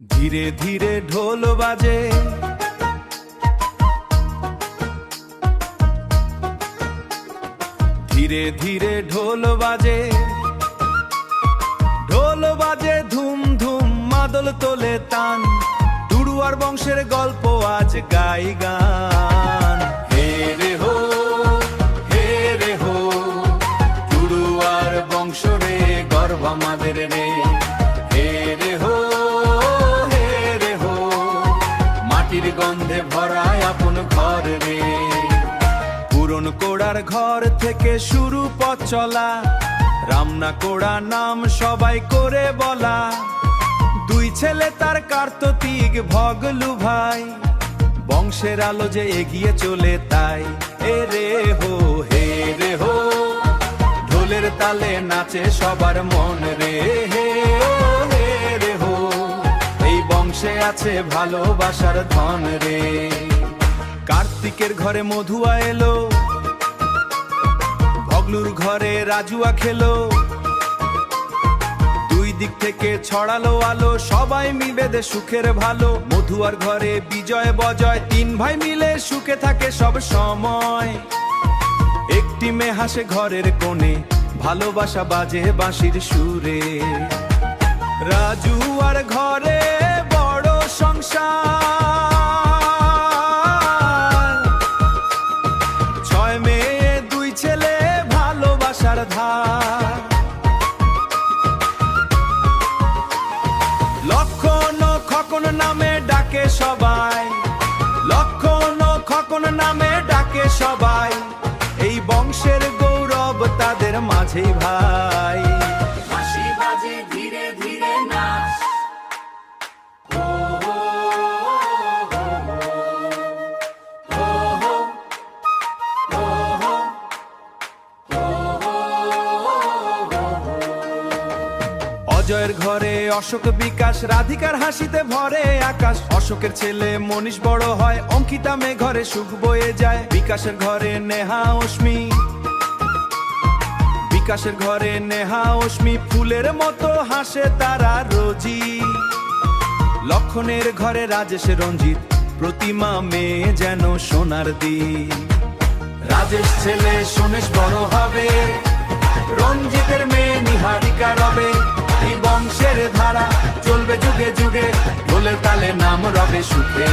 ধীরে ধীরে ঢোল বাজে, ধীরে ধীরে ঢোল বাজে, ঢোল বাজে ধুম ধুম, মাদল তোলে তান। ডুডুয়ার বংশের গল্প আজ গাই গান। হে রে হো, হে রে হো, ডুডুয়ার বংশ রে, গর্ব আমাদের রে। হে রে হো, হে রে হো, মাটির গন্ধে ভরায় আপন ঘর রে। পুরন কোড়ার ঘর থেকে শুরু পথ চলা, রামনা কোড়া নাম সবাই করে বলা। দুই ছেলে তার কার্তিক ভগলু ভাই, বংশের আলো যে এগিয়ে চলে তাই। এ রে হো, হে রে হো, ঢোলের তালে নাচে সবার মন রে। হে ও হে রে হো, এই বংশে আছে ভালোবাসার ধন রে। কার্তিকের ঘরে মধুয়া এলো, ভগলুর ঘরে রাজুয়া খেলো। দুই দিক থেকে ছড়ালো আলো, সবাই মিলে দে সুখের ভালো। মধুয়ার ঘরে বিজয় বজয়, তিন ভাই মিলে সুখে থাকে সব সময়। একটি মেয়ে হাসে ঘরের কোণে, ভালোবাসা বাজে বাঁশির সুরে। রাজুয়ার ঘরে বড় সংসার, ছয় মেয়ে দুই ছেলে ভালোবাসার ধার। লক্ষণ খকন নামে ডাকে সবাই, লক্ষণ খকন নামে ডাকে সবাই। এই বংশের গৌরব তাদের মাঝেই ভাই। বাঁশি বাজে ধীরে ধীরে নাচ, ও হো, ও হো, ও হো, অজয়ের ঘরে অশোক বিকাশ, রাধিকার হাসিতে ভরে আকাশ। অশোকের ছেলে মনীষ বড় হয়, অঙ্কিতা মেয়ে ঘরে সুখ বয়ে যায়। বিকাশের ঘরে নেহা অশ্মি, বিকাশের ঘরে নেহা অশ্মি, ফুলের মতো হাসে তারা রোজি। লক্ষণের ঘরে রাজেশ রঞ্জিত, প্রতিমা মেয়ে যেন সোনার দ্বীপ। রাজেশ ছেলে সোনেশ বড় হবে, রঞ্জিতের মেয়ে নিহারিকা রবে। এই বংশের ধারা চলবে যুগে যুগে, ঢোলের তালে নাম রবে সুখে।